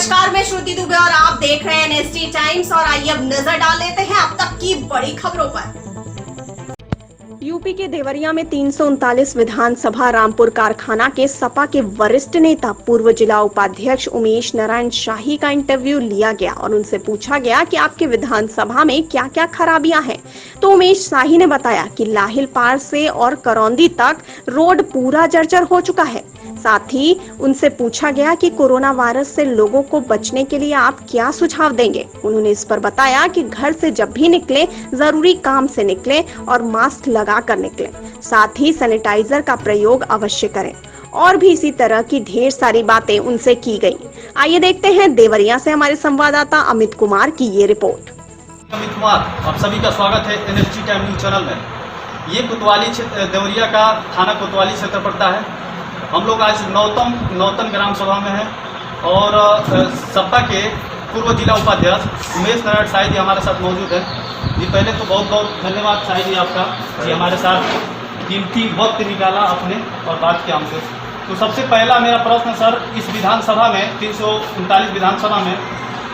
नमस्कार, मैं श्रुति दुबे और आप देख रहे हैं एनएसडी टाइम्स। और आइए अब नजर डाल लेते हैं अब तक की बड़ी खबरों पर। यूपी के देवरिया में 339 विधानसभा रामपुर कारखाना के सपा के वरिष्ठ नेता पूर्व जिला उपाध्यक्ष उमेश नारायण शाही का इंटरव्यू लिया गया और उनसे पूछा गया कि आपके विधानसभा में क्या क्या खराबियां हैं। तो उमेश शाही ने बताया कि लाहिल पार से और करौंदी तक रोड पूरा जर्जर हो चुका है। साथ ही उनसे पूछा गया कि कोरोना वायरस से लोगों को बचने के लिए आप क्या सुझाव देंगे। उन्होंने इस पर बताया कि घर से जब भी निकले जरूरी काम से निकले और मास्क लगा कर निकले, साथ ही सैनिटाइजर का प्रयोग अवश्य करें। और भी इसी तरह की ढेर सारी बातें उनसे की गई। आइए देखते हैं देवरिया से हमारे संवाददाता अमित कुमार की ये रिपोर्ट। अमित कुमार, आप सभी का स्वागत है एनएसडी टाइम न्यूज चैनल में। ये कोतवाली देवरिया का थाना कोतवाली क्षेत्र पड़ता है। हम लोग आज नौतन ग्राम सभा में हैं और सपा के पूर्व जिला उपाध्यक्ष उमेश नारायण शाही जी हमारे साथ मौजूद हैं। जी पहले तो बहुत बहुत धन्यवाद शाही जी आपका, जी हमारे साथ कीमती वक्त निकाला आपने और बात किया हमसे। तो सबसे पहला मेरा प्रश्न सर, इस विधानसभा में 339 विधानसभा में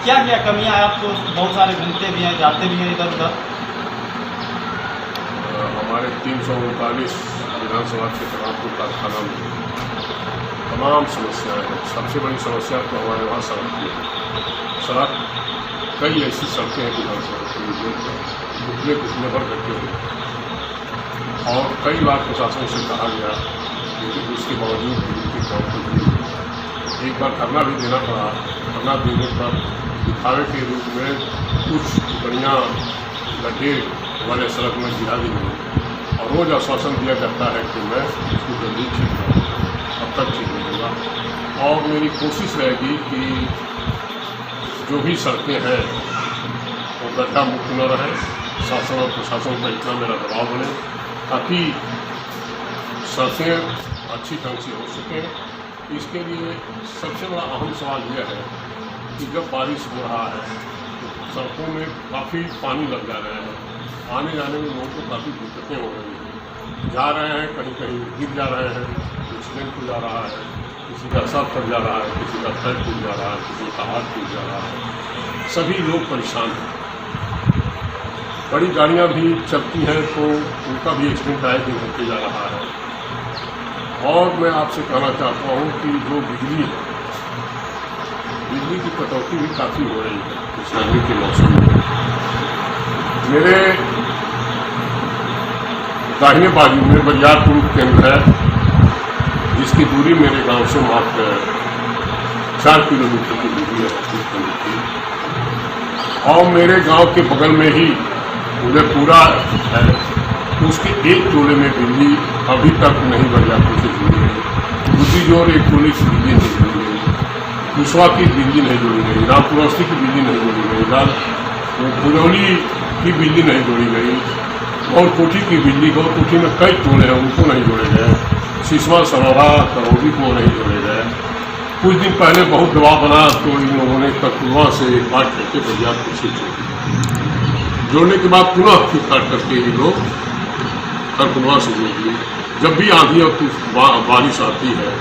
क्या क्या कमियां हैं? आपको बहुत सारे मिलते भी हैं, जाते भी हैं इधर उधर। हमारे 339 विधानसभा क्षेत्र रामपुर कारखाना में तमाम समस्याएं हैं। सबसे बड़ी समस्या तो हमारे वहाँ सड़क की है। सड़क कई ऐसी सड़कें हैं विधानसभा के घुटने भर करके हुए और कई बार प्रशासन से कहा गया, लेकिन उसके बावजूद भी उनके काम को नहीं। एक बार धरना भी देना पड़ा। धरना देने पर दिखावे के रूप में कुछ बढ़िया गड्ढे वाले सड़क में गिरा दी गई और रोज़ आश्वासन दिया जाता है कि मैं इसको जल्दी ठीक करूँ, अब तक ठीक नहीं होगा। और मेरी कोशिश रहेगी कि जो भी सड़कें हैं वो गड्ढा मुक्त न रहे। शासन और प्रशासन पर इतना मेरा दबाव बने ताकि सड़कें अच्छी ढंग से हो सकें। इसके लिए सबसे बड़ा अहम सवाल यह है कि जब बारिश हो रहा है तो सड़कों में काफ़ी पानी लग जा रहे हैं। आने जाने में लोगों को काफ़ी दिक्कतें हो रही हैं। जा रहे हैं, कहीं कहीं गिर जा रहे हैं, एक्सीडेंट हो जा रहा है, किसी का सर फट जा रहा है, किसी का पैर टूट जा रहा है, किसी का हाथ टूट जा रहा है। सभी लोग परेशान हैं। बड़ी गाड़ियाँ भी चलती हैं तो उनका भी एक्सीडेंट आए दिन होते जा रहा है। और मैं आपसे कहना चाहता हूँ कि जो बिजली है, बिजली की कटौती भी काफ़ी हो रही है इस गर्मी के मौसम में। मेरे दाहिने बाजू में बरियारपुर केंद्र है, जिसकी दूरी मेरे गांव से मात्र 4 किलोमीटर की दूरी है। और मेरे गांव के बगल में ही उदयपुरा है, तो उसके एक टोले में बिजली अभी तक नहीं बरियारपुर से जुड़ी है। दूसरी जोर एक टोले की बिजली नहीं जुड़ी गई, कुशवा की बिजली नहीं जुड़ी गई, रामपुरस्ती की बिजली नहीं जुड़ी गई, भुजौली की बिजली नहीं जोड़ी गई, और कोठी की बिजली को कोठी में कई टोले हैं उनको नहीं जोड़े गए। सिसवा सरोरा करौली को नहीं जोड़े गए। कुछ दिन पहले बहुत दबाव बना तो इन लोगों ने कटकुआ से काट करके बरियारपुर से जोड़ने के बाद पुनः फिर काट करके ये लोग कटकुआ से जोड़ दिए। जब भी आंधी और बारिश आती है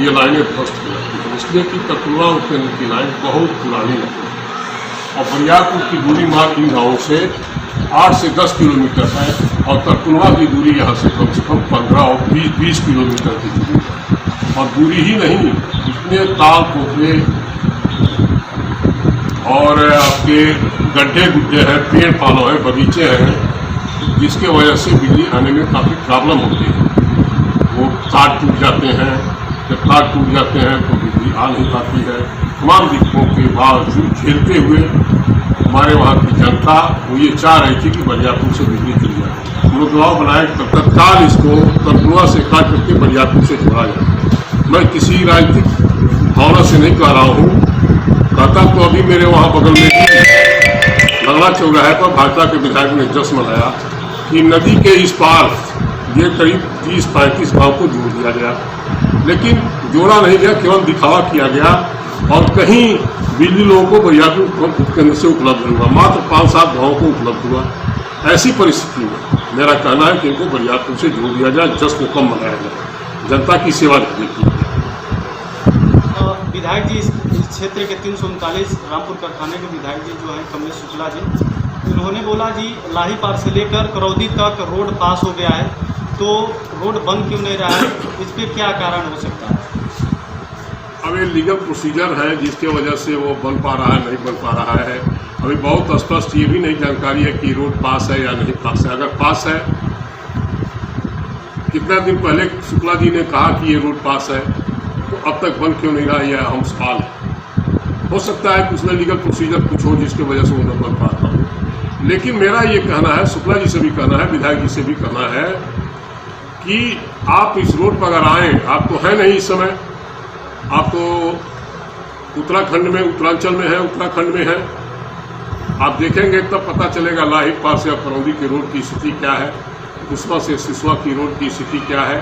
ये लाइनें ध्वस्त हो जाती हैं, इसलिए कि कटकुआ की लाइन बहुत पुरानी है और बरियारपुर की दूरी मात्र इन गाँवों से 8 से 10 किलोमीटर है और कटकुआ की दूरी यहाँ से कम 15 और 20 किलोमीटर की दूरी है। और दूरी ही नहीं, इतने ताल पोखले और आपके गड्ढे गुड्ढे हैं, पेड़ पालो हैं, बगीचे हैं, जिसके वजह से बिजली आने में काफ़ी प्रॉब्लम होती है। वो तार टूट जाते हैं, जब तार टूट जाते हैं तो बिजली आ नहीं पाती है। तमाम दिक्कतों के बावजूद झेलते हुए हमारे वहाँ की जनता वो ये चाह रही थी कि बरियारपुर से बिजली चली जाए। हम लोग दबाव बनाए तो तत्काल इसको कटकुआ से काट करके बरियारपुर से जोड़ा जाए। मैं किसी राजनीतिक भावना से नहीं कह रहा हूँ, कहता तो अभी मेरे वहाँ बगल में ही लंगड़ा चौराहे पर भाजपा के विधायक ने जश्न मनाया कि नदी के इस पार ये करीब 30-35 गाँव को जोड़ दिया गया, लेकिन जोड़ा नहीं गया, केवल दिखावा किया गया और कहीं बिजली लोगों को बरियारपुर केंद्र से उपलब्ध हुआ, मात्र 5-7 गाँव को उपलब्ध हुआ। ऐसी परिस्थिति में मेरा कहना है कि इनको बरियारपुर से जोड़ दिया जाए, जश्न कम मनाया जाए, जनता की सेवा देखने की। विधायक जी इस क्षेत्र के 339 रामपुर कारखाने के विधायक जी जो हैं कमलेश शुक्ला जी, उन्होंने बोला जी लाही पार से लेकर करौदी तक रोड पास हो गया है, तो रोड बंद क्यों नहीं रहा है, इस पर क्या कारण हो सकता है? अब ये लीगल प्रोसीजर है जिसके वजह से वो बन पा रहा है, नहीं बन पा रहा है। अभी बहुत स्पष्ट ये भी नहीं जानकारी है कि रोड पास है या नहीं पास है। अगर पास है, कितना दिन पहले शुक्ला जी ने कहा कि ये रोड पास है, तो अब तक बन क्यों नहीं रहा, यह हम सवाल है। हो सकता है कि उसमें लीगल प्रोसीजर कुछ हो जिसकी वजह से वो न बन पाता हो। लेकिन मेरा ये कहना है, शुक्ला जी से भी कहना है, विधायक जी से भी कहना है कि आप इस रोड पर अगर आएँ, आप तो है नहीं इस समय, आप तो उत्तराखंड में, उत्तरांचल में है, उत्तराखंड में है। आप देखेंगे तब पता चलेगा लाही पार से करौदी की रोड की स्थिति क्या है, कुशवा से सिसवा की रोड की स्थिति क्या है,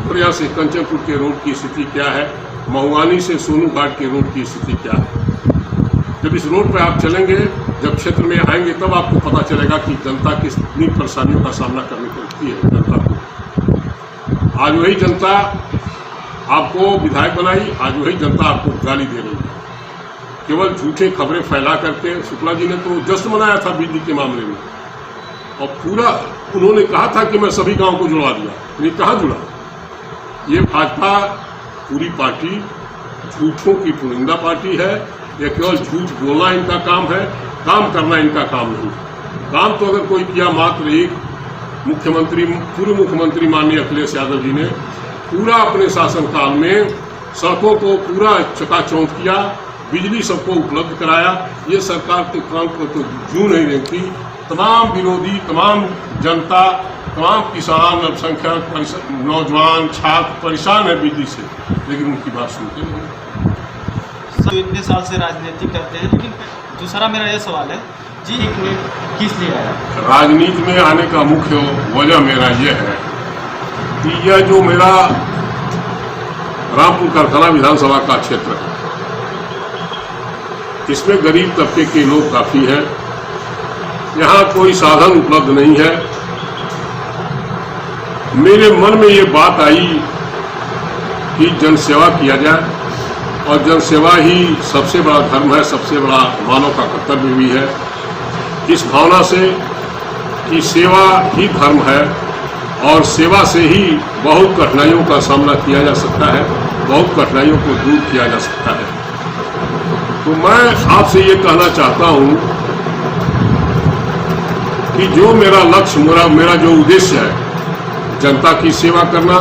बोरिया से कंचनपुर के रोड की स्थिति क्या है, महुआनी से सोनू घाट के रोड की स्थिति क्या है। जब इस रोड पर आप चलेंगे, जब क्षेत्र में आएंगे, तब आपको पता चलेगा कि जनता कितनी परेशानियों का सामना करनी पड़ती है जनता को। आज वही जनता आपको विधायक बनाई, आज वही जनता आपको गाली दे रही है, केवल झूठे खबरें फैला करके। शुक्ला जी ने तो जश्न मनाया था बिजली के मामले में, और पूरा उन्होंने कहा था कि मैं सभी गांव को जुड़वा दिया, नहीं कहाँ जुड़ा। ये भाजपा पूरी पार्टी झूठों की पुनिंदा पार्टी है। यह केवल झूठ बोलना इनका काम है, काम करना इनका काम नहीं। काम तो अगर कोई किया, मात्र एक मुख्यमंत्री, पूर्व मुख्यमंत्री माननीय अखिलेश यादव जी ने पूरा अपने शासनकाल में सड़कों को पूरा चकाचौंध किया, बिजली सबको उपलब्ध कराया। ये सरकार के काम को तो जू नहीं रहती। तमाम विरोधी, तमाम जनता, तमाम किसान, अल्पसंख्यक, नौजवान, छात्र परेशान है बिजली से, लेकिन उनकी बात सुनते नहीं। तो इतने साल से राजनीति करते हैं, लेकिन दूसरा मेरा ये सवाल है जी, एक मिनट किस लिए आया? राजनीति में आने का मुख्य वजह मेरा यह है कि यह जो मेरा रामपुर कारखाना विधानसभा का क्षेत्र है, इसमें गरीब तबके के लोग काफी हैं। यहाँ कोई साधन उपलब्ध नहीं है। मेरे मन में ये बात आई कि जनसेवा किया जाए, और जनसेवा ही सबसे बड़ा धर्म है, सबसे बड़ा मानव का कर्तव्य भी है। इस भावना से कि सेवा ही धर्म है, और सेवा से ही बहुत कठिनाइयों का सामना किया जा सकता है, बहुत कठिनाइयों को दूर किया जा सकता है। तो मैं आपसे ये कहना चाहता हूँ कि जो मेरा लक्ष्य, मेरा जो उद्देश्य है, जनता की सेवा करना,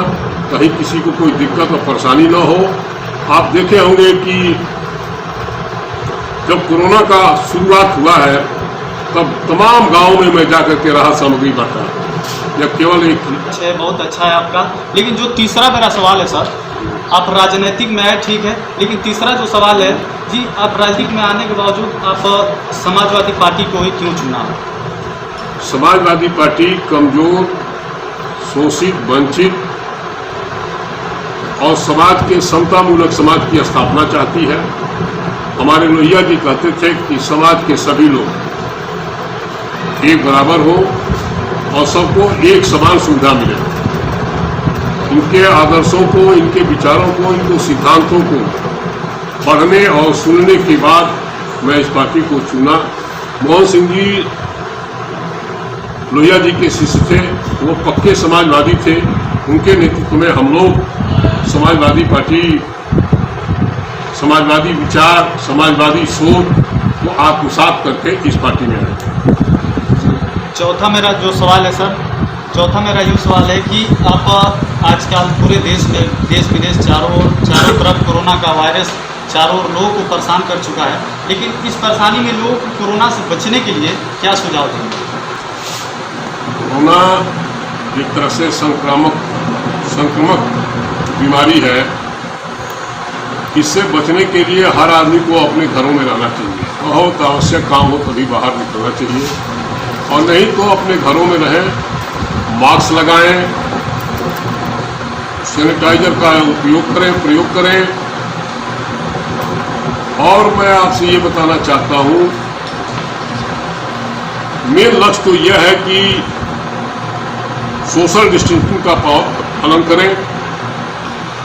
कहीं किसी को कोई दिक्कत और परेशानी न हो। आप देखे होंगे कि जब कोरोना का शुरुआत हुआ है, तब तमाम गांवों में मैं जाकर के राहत सामग्री बांटा। यह केवल एक बहुत अच्छा है आपका। लेकिन जो तीसरा मेरा सवाल है सर, आप राजनीतिक में आए ठीक है, लेकिन तीसरा जो सवाल है जी, आप राजनीतिक में आने के बावजूद आप समाजवादी पार्टी को ही क्यों चुना? समाजवादी पार्टी कमजोर, शोषित, वंचित और समाज के समतामूलक समाज की स्थापना चाहती है। हमारे लोहिया जी कहते थे कि समाज के सभी लोग एक बराबर हो और सबको एक समान सुविधा मिले। इनके आदर्शों को, इनके विचारों को, इनको सिद्धांतों को पढ़ने और सुनने के बाद मैं इस पार्टी को चुना। मोहन सिंह जी लोहिया जी के शिष्य थे, वो पक्के समाजवादी थे। उनके नेतृत्व में हम लोग समाजवादी पार्टी, समाजवादी विचार, समाजवादी सोच को आत्मसात करके इस पार्टी में आए। चौथा मेरा जो सवाल है सर, चौथा मेरा यूँ सवाल है कि आप आजकल पूरे देश में, देश विदेश चारों तरफ कोरोना का वायरस चारों लोगों को परेशान कर चुका है, लेकिन इस परेशानी में लोगों को कोरोना से बचने के लिए क्या सुझाव देंगे? कोरोना एक तरह से संक्रामक बीमारी है। इससे बचने के लिए हर आदमी को अपने घरों में रहना चाहिए। बहुत आवश्यक काम हो तभी बाहर निकलना चाहिए, और नहीं तो अपने घरों में रहें, मास्क लगाएं, सैनिटाइजर का प्रयोग करें। और मैं आपसे ये बताना चाहता हूँ, मेन लक्ष्य तो यह है कि सोशल डिस्टेंसिंग का पालन करें,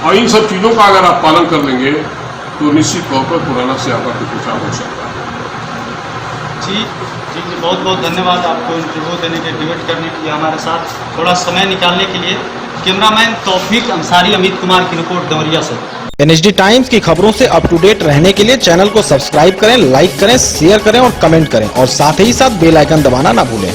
और इन सब चीज़ों का अगर आप पालन कर लेंगे तो निश्चित तौर पर पुराना से आपका कुछ हो सकता है। जी जी, बहुत बहुत धन्यवाद आपको इंटरव्यू देने के, डिबेट करने के लिए हमारे साथ थोड़ा समय निकालने के लिए। कैमरामैन तौफीक अंसारी, अमित कुमार की रिपोर्ट देवरिया से। NSD टाइम्स की खबरों से अप टू डेट रहने के लिए चैनल को सब्सक्राइब करें, लाइक करें, शेयर करें और कमेंट करें और साथ ही साथ बेल आइकन दबाना ना भूलें।